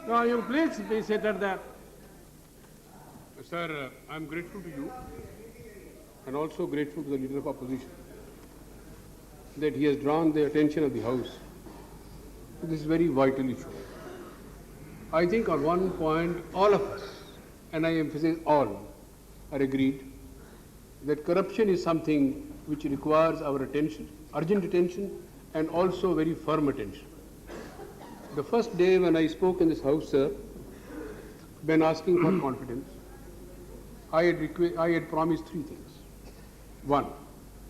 No, you please be seated there. Sir, I'm grateful to you and also grateful to the Leader of Opposition that he has drawn the attention of the House to this very vital issue. I think on one point all of us, and I emphasize all, are agreed that corruption is something which requires our attention, urgent attention, and also very firm attention. The first day when I spoke in this House, sir, when asking for confidence, I had promised three things. One,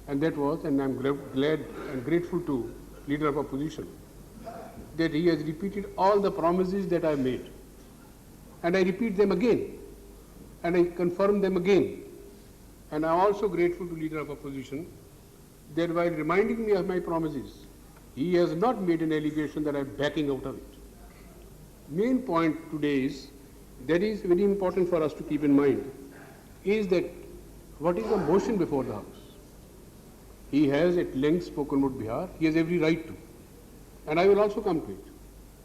and that was, and I'm glad and grateful to Leader of Opposition, that he has repeated all the promises that I made. And I repeat them again, and I confirm them again. And I'm also grateful to Leader of Opposition that while reminding me of my promises, he has not made an allegation that I'm backing out of it. Main point today is, that is very important for us to keep in mind, is that what is the motion before the House? He has at length spoken about Bihar. He has every right to. And I will also come to it.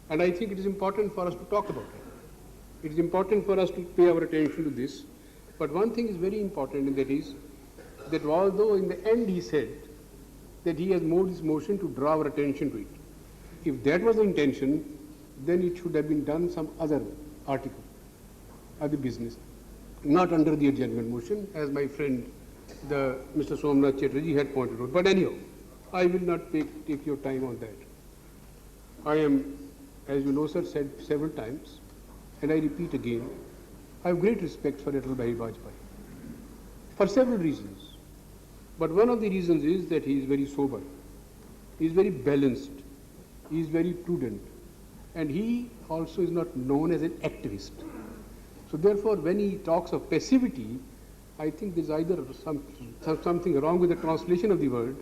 And I think it is important for us to talk about it. It is important for us to pay our attention to this. But one thing is very important, and that is that although in the end he said that he has moved his motion to draw our attention to it, if that was the intention, then it should have been done some other article, other business, not under the adjournment motion, as my friend, Mr. Somnath Chatterjee had pointed out. But anyhow, I will not take your time on that. I am, as you know, sir, said several times, and I repeat again, I have great respect for Atal Bihari Vajpayee, for several reasons. But one of the reasons is that he is very sober, he is very balanced, he is very prudent, and he also is not known as an activist. So therefore, when he talks of passivity, I think there is either something wrong with the translation of the word,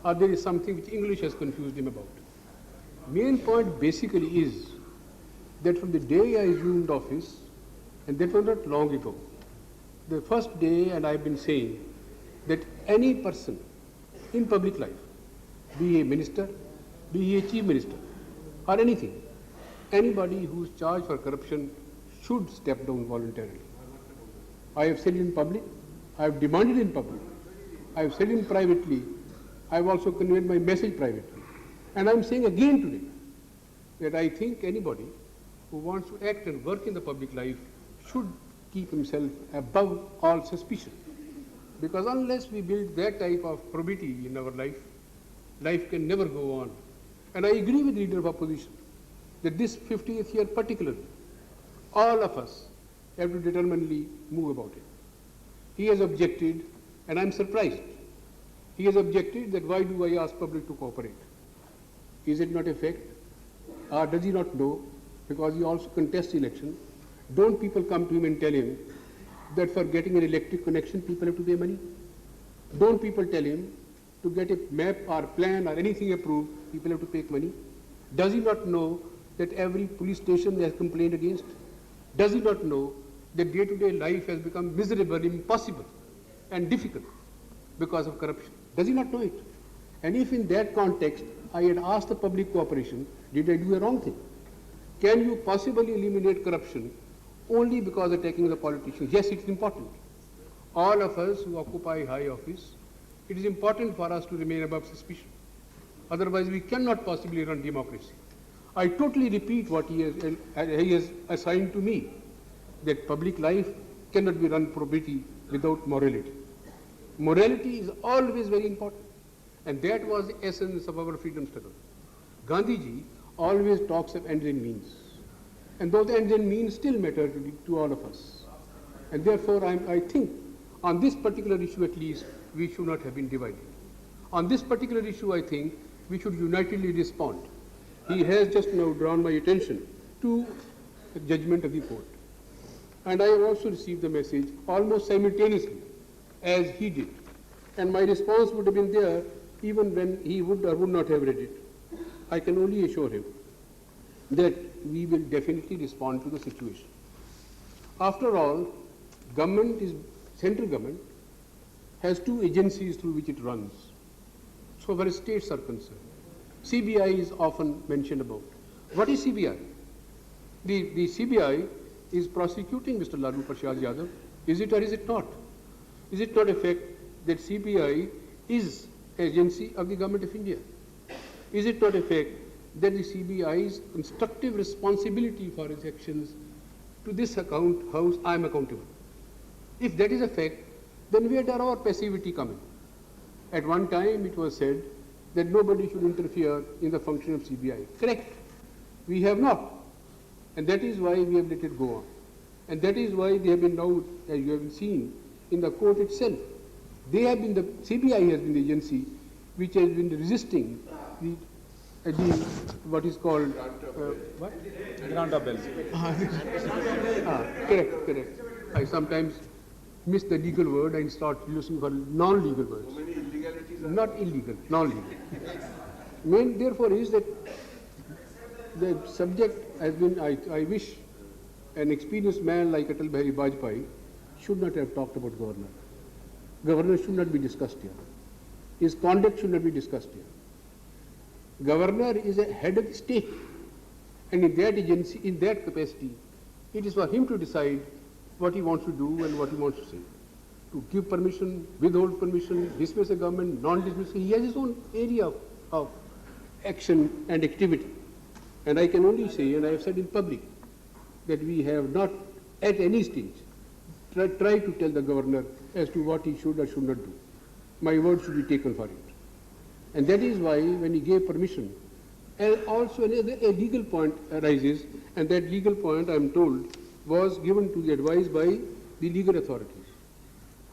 or there is something which English has confused him about. Main point basically is that from the day I assumed office, and that was not long ago, the first day, and I've been saying that any person in public life, be he a minister, be he a chief minister, or anything, anybody who is charged for corruption should step down voluntarily. I have said it in public, I have demanded in public, I have said it privately, I have also conveyed my message privately. And I am saying again today that I think anybody who wants to act and work in the public life should keep himself above all suspicion. Because unless we build that type of probity in our life, life can never go on. And I agree with the Leader of Opposition that this 50th year particularly, all of us have to determinedly move about it. He has objected, and I am surprised. He has objected that why do I ask public to cooperate? Is it not a fact? Or does he not know? Because he also contests election. Don't people come to him and tell him that for getting an electric connection, people have to pay money? Don't people tell him to get a map or plan or anything approved, people have to pay money? Does he not know that every police station has complained against? Does he not know that day-to-day life has become miserable, impossible, and difficult because of corruption? Does he not know it? And if in that context I had asked the public cooperation, did I do a wrong thing? Can you possibly eliminate corruption only because of attacking the politicians? Yes, it's important. All of us who occupy high office, it is important for us to remain above suspicion. Otherwise, we cannot possibly run democracy. I totally repeat what he has assigned to me, that public life cannot be run probity without morality. Morality is always very important, and that was the essence of our freedom struggle. Gandhiji always talks of ends and means, and those ends and means still matter to all of us. And therefore, I think on this particular issue at least, we should not have been divided. On this particular issue, I think we should unitedly respond. He has just now drawn my attention to the judgment of the court. And I have also received the message almost simultaneously as he did. And my response would have been there even when he would or would not have read it. I can only assure him that we will definitely respond to the situation. After all, central government has two agencies through which it runs. So where states are concerned, CBI is often mentioned about. What is CBI? The CBI is prosecuting Mr. Lalu Prasad Yadav. Is it or is it not? Is it not a fact that CBI is agency of the government of India? Is it not a fact that the CBI's constructive responsibility for its actions to this house, I am accountable? If that is a fact, then where does our passivity come in? At one time it was said that nobody should interfere in the function of CBI. Correct. We have not. And that is why we have let it go on. And that is why they have been now, as you have seen, in the court itself. They have been CBI has been the agency which has been resisting the what is called what? Grant of bells. Correct. I sometimes miss the legal word and start using for non-legal words. So many illegalities are Not illegal, non-legal. Main therefore is that the subject has been, I wish an experienced man like Atal Bihari Vajpayee should not have talked about governor. Governor should not be discussed here. His conduct should not be discussed here. Governor is a head of the state, and in that agency, in that capacity, it is for him to decide what he wants to do and what he wants to say. To give permission, withhold permission, dismiss a government, non-dismiss. He has his own area of action and activity. And I can only say, and I have said in public, that we have not at any stage tried to tell the governor as to what he should or should not do. My word should be taken for it. And that is why when he gave permission, and also a legal point arises, and that legal point, I am told, was given to the advice by the legal authorities.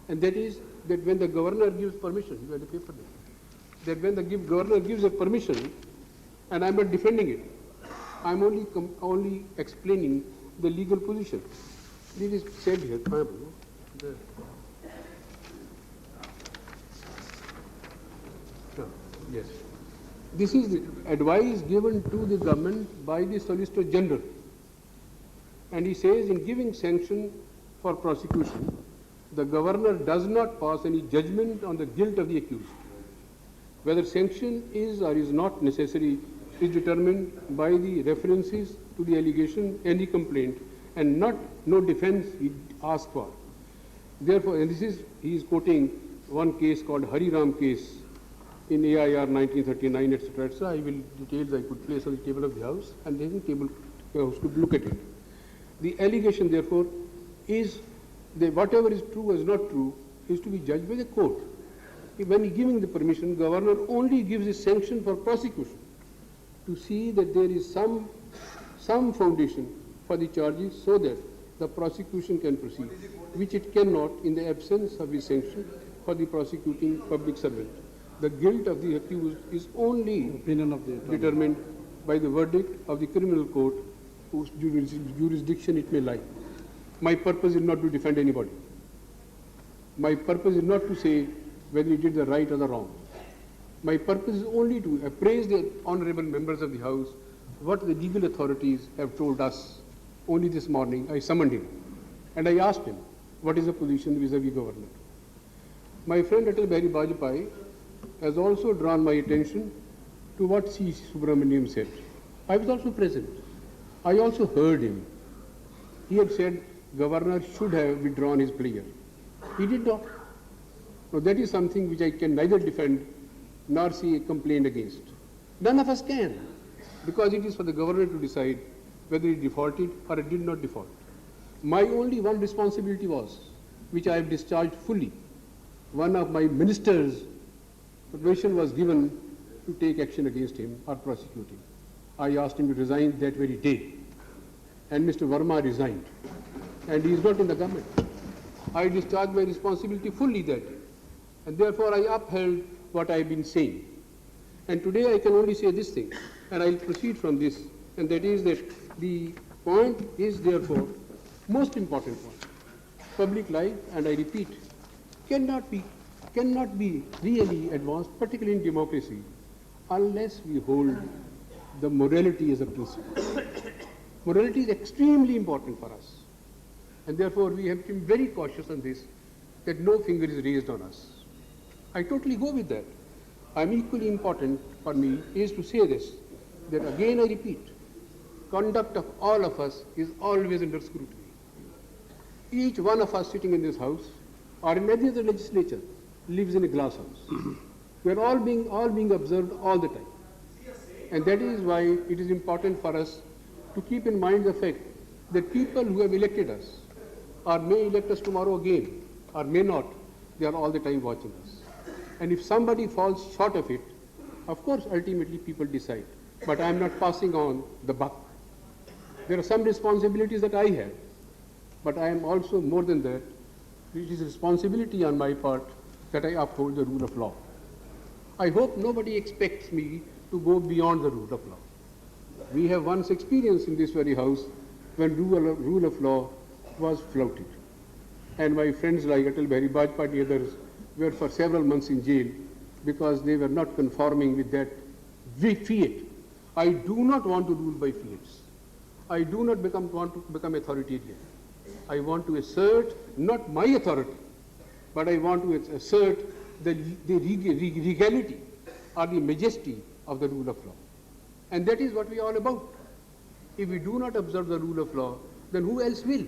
And that is that when the governor gives permission, you have the paper there, that when the governor gives a permission, and I am not defending it, I am only explaining the legal position. This is said here. Yes. This is the advice given to the government by the Solicitor General. And he says, in giving sanction for prosecution, the governor does not pass any judgment on the guilt of the accused. Whether sanction is or is not necessary is determined by the references to the allegation and the complaint, and no defense he asked for. Therefore, and this is, he is quoting one case called Hari Ram case in AIR 1939, etc., etc. I will details I could place on the table of the House, and then the table House could look at it. The allegation, therefore, is that whatever is true or is not true is to be judged by the court. When he giving the permission, governor only gives a sanction for prosecution to see that there is some foundation for the charges so that the prosecution can proceed, which it cannot in the absence of a sanction for the prosecuting public servant. The guilt of the accused is only determined by the verdict of the criminal court whose jurisdiction it may lie. My purpose is not to defend anybody. My purpose is not to say whether he did the right or the wrong. My purpose is only to appraise the honorable members of the House what the legal authorities have told us. Only this morning I summoned him and I asked him what is the position vis-a-vis government. My friend Atal Bihari Vajpayee has also drawn my attention to what C. Subramaniam said. I was also present. I also heard him. He had said governor should have withdrawn his plea. He did not. Now that is something which I can neither defend nor see a complaint against. None of us can, because it is for the governor to decide whether he defaulted or it did not default. My only one responsibility was, which I have discharged fully. One of my ministers' permission was given to take action against him or prosecute him. I asked him to resign that very day, and Mr. Verma resigned, and he is not in the government. I discharged my responsibility fully that day, and therefore I upheld what I have been saying. And today I can only say this thing, and I will proceed from this, and that is that the point is therefore most important point. Public life, and I repeat, cannot be really advanced, particularly in democracy, unless we hold the morality as a principle. Morality is extremely important for us, and therefore we have to be very cautious on this, that no finger is raised on us. I totally go with that. I'm equally important for me is to say this, that again I repeat, conduct of all of us is always under scrutiny. Each one of us sitting in this house or in any other legislature lives in a glass house. We are all being observed all the time. And that is why it is important for us to keep in mind the fact that people who have elected us or may elect us tomorrow again or may not, they are all the time watching us. And if somebody falls short of it, of course ultimately people decide. But I am not passing on the buck. There are some responsibilities that I have, but I am also more than that. It is a responsibility on my part that I uphold the rule of law. I hope nobody expects me to go beyond the rule of law. We have once experienced in this very house when rule of law was flouted. And my friends like Atal Bihari Vajpayee and others were for several months in jail because they were not conforming with that fiat. I do not want to rule by fiats. I do not want to become authoritarian. I want to assert not my authority, but I want to assert the regality or the majesty of the rule of law. And that is what we are all about. If we do not observe the rule of law, then who else will?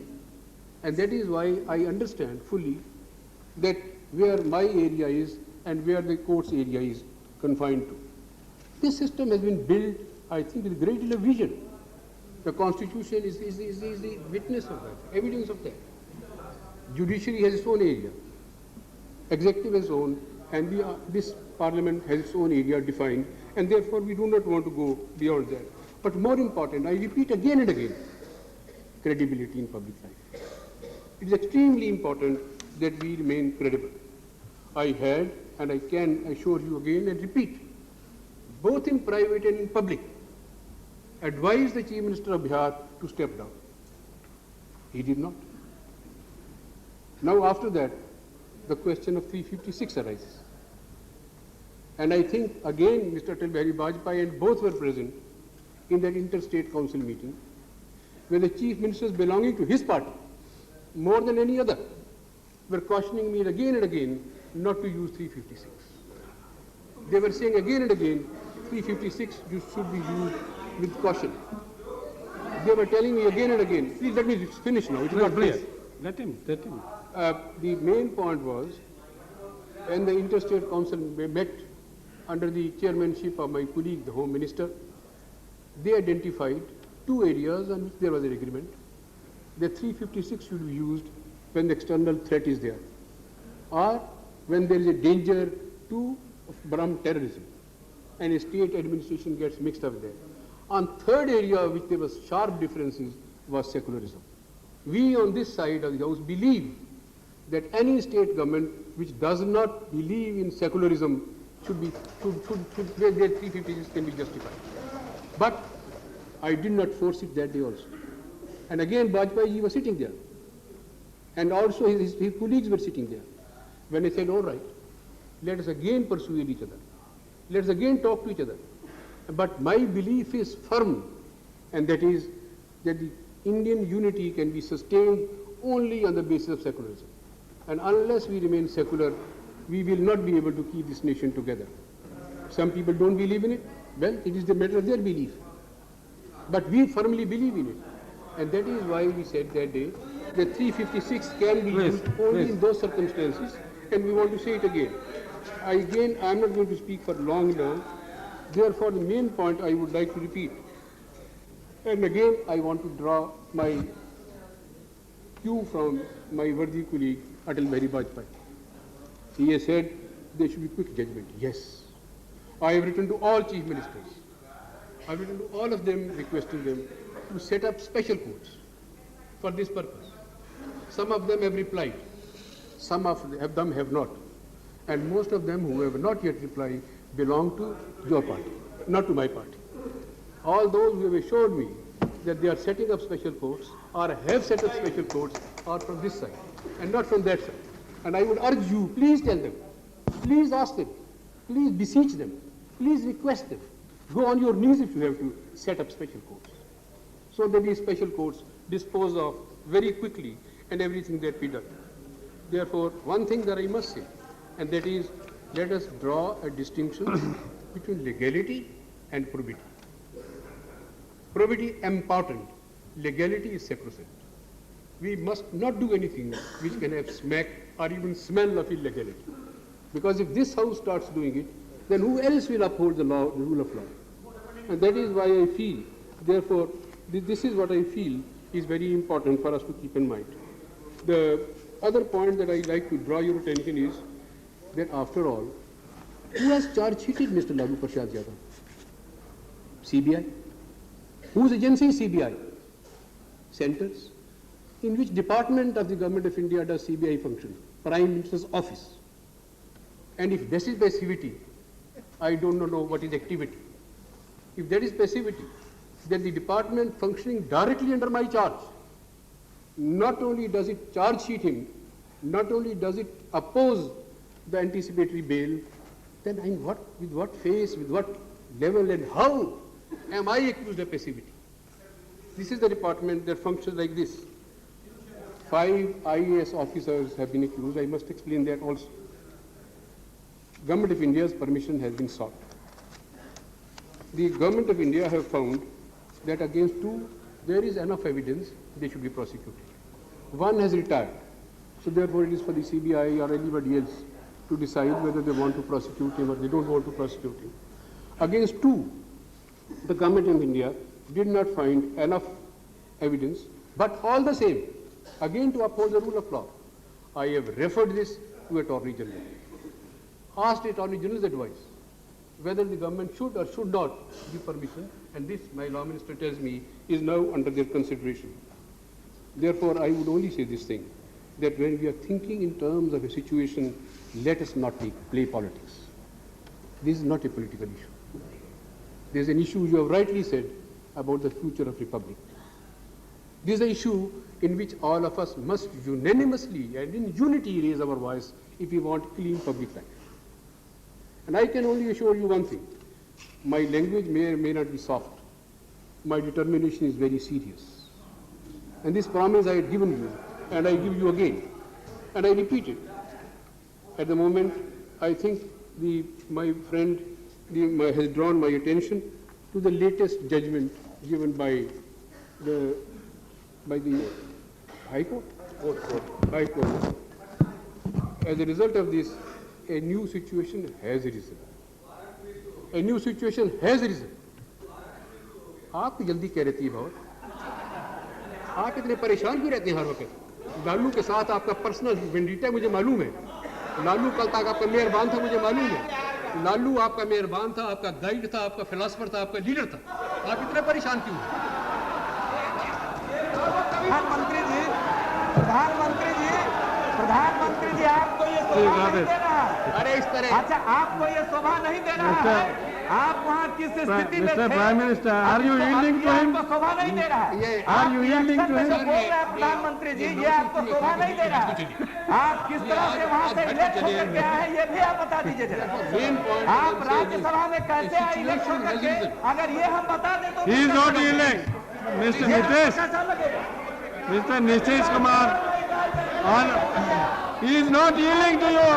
And that is why I understand fully that where my area is and where the court's area is confined to. This system has been built, I think, with great deal of vision. The Constitution is the witness of that, evidence of that. Judiciary has its own area, executive has its own, and this Parliament has its own area defined, and therefore we do not want to go beyond that. But more important, I repeat again and again, credibility in public life. It is extremely important that we remain credible. I had, and I can assure you again and repeat, both in private and in public, advised the Chief Minister of Bihar to step down. He did not. Now after that, the question of 356 arises. And I think again Mr. Atal Bihari Vajpayee and both were present in that interstate council meeting where the chief ministers belonging to his party, more than any other, were cautioning me again and again not to use 356. They were saying again and again 356 should be used with caution. They were telling me again and again, please let me finish now, it is not clear. Let him. The main point was, when the interstate council met under the chairmanship of my colleague, the Home Minister, they identified two areas on which there was an agreement. The 356 should be used when the external threat is there, or when there is a danger to from terrorism, and a state administration gets mixed up there. On third area which there was sharp differences was secularism. We on this side of the house believe that any state government which does not believe in secularism where their 356 can be justified. But I did not force it that day also. And again Vajpayee was sitting there. And also his colleagues were sitting there. When I said, all right, let us again persuade each other. Let us again talk to each other. But my belief is firm, and that is that the Indian unity can be sustained only on the basis of secularism. And unless we remain secular, we will not be able to keep this nation together. Some people don't believe in it. Well, it is the matter of their belief. But we firmly believe in it. And that is why we said that day that 356 can be used only in those circumstances, and we want to say it again. I am not going to speak for long now. Therefore, the main point I would like to repeat. And again, I want to draw my cue from my worthy colleague, Atal Bihari Vajpayee. He has said there should be quick judgment. Yes. I have written to all chief ministers. I have written to all of them requesting them to set up special courts for this purpose. Some of them have replied. Some of them have not. And most of them who have not yet replied belong to your party, not to my party. All those who have assured me that they are setting up special courts or have set up special courts are from this side and not from that side. And I would urge you, please tell them, please ask them, please beseech them, please request them. Go on your knees if you have to set up special courts, so that these special courts dispose of very quickly and everything that be done. Therefore, one thing that I must say, and that is, let us draw a distinction between legality and probity. Probity important, legality is sacrosanct. We must not do anything which can have smack or even smell of illegality. Because if this House starts doing it, then who else will uphold the law, the rule of law? And that is why I feel, therefore, this is what I feel is very important for us to keep in mind. The other point that I like to draw your attention is that after all, who has charge sheeted Mr. Lalu Prasad Yadav? CBI? Whose agency is CBI? Centers? In which department of the Government of India does CBI function? Prime Minister's office. And if this is passivity, I don't know what is activity. If that is passivity, then the department functioning directly under my charge, not only does it charge sheet him, not only does it oppose the anticipatory bail, then with what face, with what level and how am I accused of passivity? This is the department that functions like this. 5 IAS officers have been accused. I must explain that also. Government of India's permission has been sought. The Government of India have found that against 2, there is enough evidence they should be prosecuted. 1 has retired. So therefore it is for the CBI or anybody else to decide whether they want to prosecute him or they don't want to prosecute him. Against 2, the Government of India did not find enough evidence, but all the same, again to uphold the rule of law, I have referred this to Attorney General. Asked Attorney General's advice whether the government should or should not give permission, and this, my law minister tells me, is now under their consideration. Therefore, I would only say this thing, that when we are thinking in terms of a situation, let us not play politics. This is not a political issue. There is an issue, you have rightly said, about the future of Republic. This is an issue in which all of us must unanimously and in unity raise our voice if we want clean public life. And I can only assure you one thing, my language may or may not be soft. My determination is very serious. And this promise I had given you, and I give you again, and I repeat it. At the moment, I think my friend has drawn my attention to the latest judgment given by the High Court? High Court. As a result of this, a new situation has arisen. A new situation has arisen. आप जल्दी कह रही है बहुत, आप इतने परेशान क्यों रहते हैं हर वक्त? लालू के साथ आपका पर्सनल वेंडिटा मुझे मालूम है. लालू कल तक आपका मेहरबान था, मुझे मालूम है. लालू आपका मेहरबान था, आपका गाइड था, आपका फिलोसफर था, आपका लीडर था. आप इतने परेशान क्यों हैं? प्रधानमंत्री जी आपको ये शोभा नहीं दे रहा है. अरे इस तरह, अच्छा, आपको ये शोभा नहीं दे रहा है. आप वहाँ किस स्थिति में थे? Prime Minister, are you yielding to him? आपको शोभा नहीं दे रहा है. Are you yielding to him? बोल रहे हैं प्रधानमंत्री जी, ये आपको शोभा नहीं दे रहा है. आप किस तरह से वहाँ से इलेक्ट होकर के आए हैं, ये भी आप बता दीजिए जरा. आप राज्यसभा में कैसे आए इलेक्ट होकर के? अगर ये हम बता दें तो He is not yielding. Mr. Nitish, Mr. Nitish Kumar, he is not yielding to you.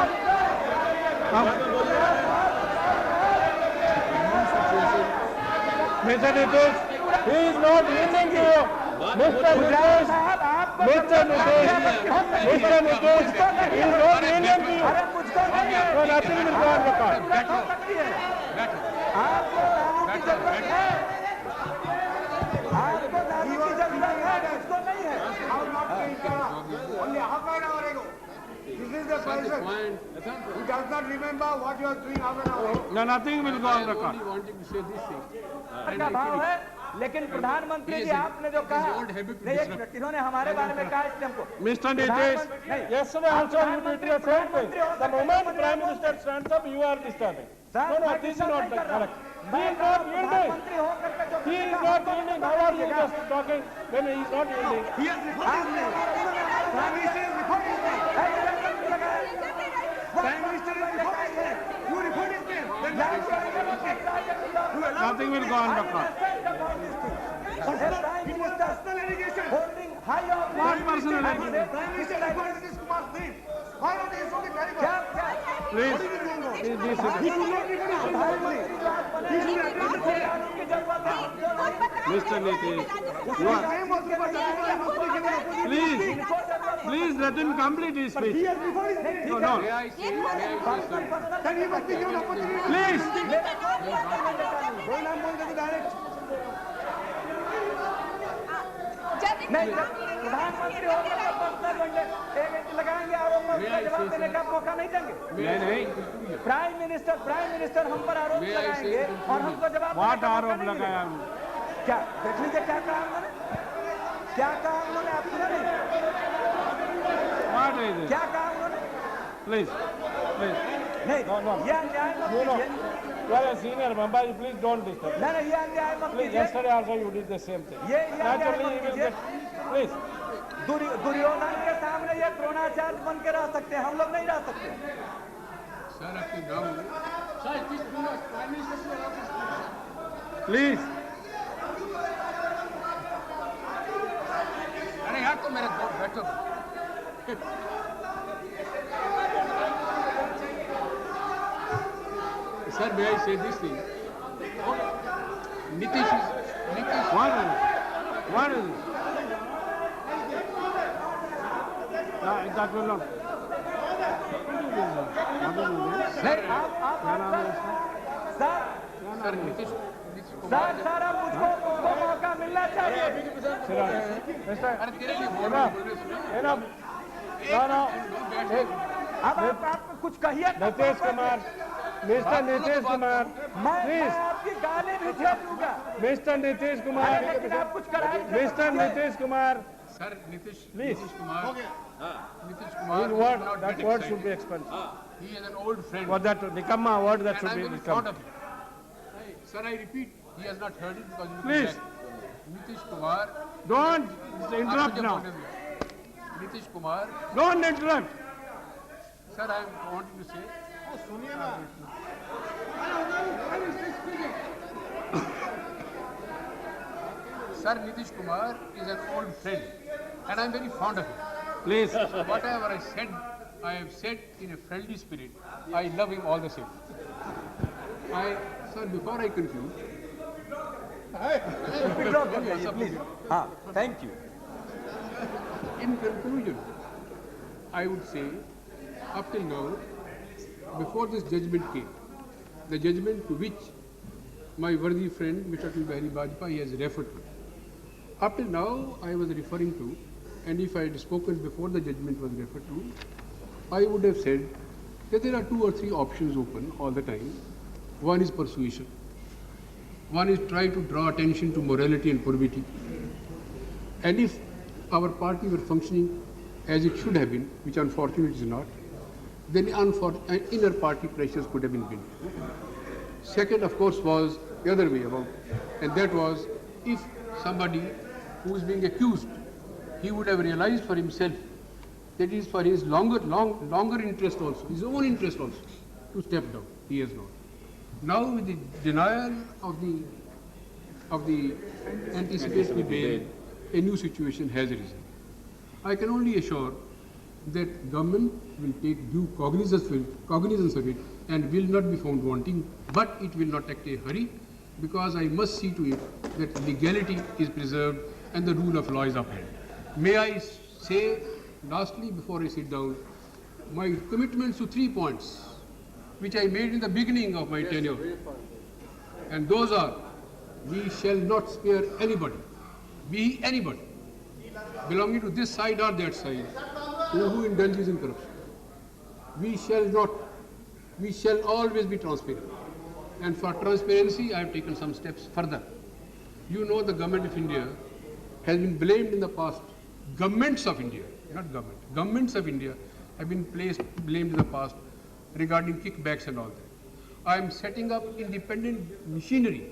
Mr. Nitish, he is not yielding to you. Mr. Nitish, Mr. Nitish, he is not yielding to you. So nothing will go on record. आपको लालू की जरूरत है. आपको लालू की जरूरत है, मुझको नहीं है. This is the person who does not remember what you are doing half an hour ago. No, nothing will go on I record. only wanted to say this thing. का भाव है. लेकिन प्रधानमंत्री जी आपने जो कहा, नहीं, एक मिनट, इन्होंने हमारे बारे में कहा इसलिए हमको. Mr. Nitish, yesterday also you did the same thing. The moment Prime Minister stands up, you are disturbing. No, this is not correct. He is not yielding. He is not yielding. How are you just talking when he is not yielding? He has recorded me. Prime Minister is recording me. Prime Minister is recording me. You recorded me. Then Nothing will go on record. personal allegation. holding high of What personal allegation? Prime Minister recorded this Kumar's name. Why not you show the very क्या Please, please be seated. Mr. Nitish, you are. Please let him complete his speech. No, no. May I say, Then he must be given opportunity. Please. नहीं प्रधानमंत्री होकर तो 1 घंटे लगाएंगे आरोप में उसका जवाब देने का मौका नहीं देंगे। नहीं। प्राइम मिनिस्टर हम पर आरोप लगाएंगे और हमको जवाब What आरोप लगाया? क्या देख लीजिए क्या कहा उन्होंने, आप सुना नहीं? What is it? क्या कहा उन्होंने? Please. नहीं No. ये अन्याय मत कीजिए। You are a senior member. Please don't disturb. नहीं ये अन्याय मत Please, कीजिए। yesterday also you did the same thing. ये Naturally, अन्याय you मत will कीजिए। get. Please. दुर्योधन के सामने ये द्रोणाचार्य बन के रह सकते हैं, हम लोग नहीं रह सकते। sir, up to now, Please. अरे यार तो मेरे बैठो। Sir, may I say this thing? Nitish. What is it? That will not. Sir, Nitish sir अब मुझको मौका मिलना चाहिए। अरे तेरे लिए बोल रहा हूँ। Enough. No. अब आप कुछ कहिए। Nitish Kumar. Mr. Nitish Kumar. मैं Please. आपकी गाली भी झेल लूंगा। Mr. Nitish Kumar. लेकिन आप कुछ कराइए। Mr. Nitish Kumar. Sir, Nitish Please. Kumar. Nitish Kumar. His is word, not that get word excited. should be expunged. He is an old friend. What that, Nikamma word that And should I'm be very fond Nikamma. of him. Sir, I repeat, he has not heard it because he Please. is back. Nitish Kumar. Don't interrupt आपको now. जब बोलने दिया। Nitish Kumar. Don't interrupt. Sir, I am wanting to say. Sir, Nitish Kumar is an old friend and I am very fond of him. Please. Whatever I have said in a friendly spirit. I love him all the same. Sir, before I conclude, please हाँ thank in conclusion, I would say, up till now, before this judgment came, the judgment to which my worthy friend Mr. Atal Bihari Vajpayee has referred to, up till now I was referring to, and if I had spoken before the judgment was referred to, I would have said that there are 2 or 3 options open all the time. One is persuasion. One is try to draw attention to morality and probity. And if our party were functioning as it should have been, which unfortunately is not, then inner party pressures could have been built. Second, of course, was the other way about, and that was if somebody who is being accused, he would have realized for himself that it is for his longer interest also, his own interest also, to step down. He has not. Now with the denial of the anticipatory bail, a new situation has arisen. I can only assure that government will take due cognizance of it and will not be found wanting, but it will not act in a hurry, because I must see to it that legality is preserved and the rule of law is upheld. May I say lastly, before I sit down, my commitments to 3 points which I made in the beginning of my tenure, and those are: we shall not spare anybody, be anybody, belonging to this side or that side, who indulges in corruption. We shall always be transparent. And for transparency, I have taken some steps further. You know, the government of India has been blamed in the past. Governments of India, not government, governments of India have been blamed in the past regarding kickbacks and all that. I am setting up independent machinery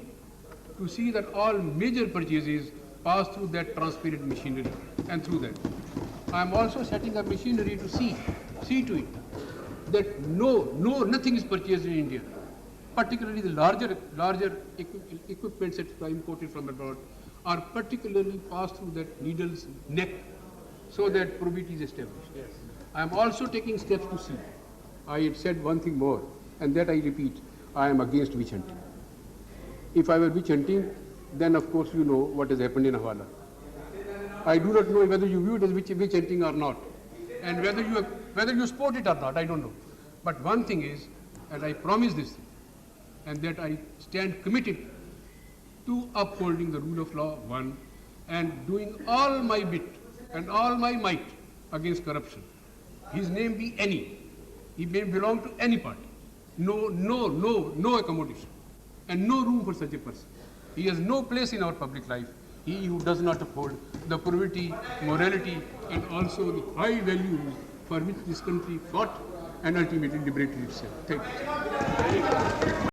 to see that all major purchases pass through that transparent machinery, and through that. I am also setting up machinery to see to it that nothing is purchased in India, particularly the larger equipments that are imported from abroad are particularly passed through that needle's neck, so that probity is established. Yes. I am also taking steps to see. I had said one thing more, and that I repeat, I am against witch hunting. If I were witch hunting, then of course you know what has happened in Hawala. I do not know whether you view it as witch hunting or not, and whether you support it or not, I don't know. But one thing is, and I promise this, and that I stand committed to upholding the rule of law, one, and doing all my bit and all my might against corruption. His name be any. He may belong to any party. No accommodation. And no room for such a person. He has no place in our public life. He who does not uphold the probity, morality, and also the high values for which this country fought and ultimately liberated itself. Thank you.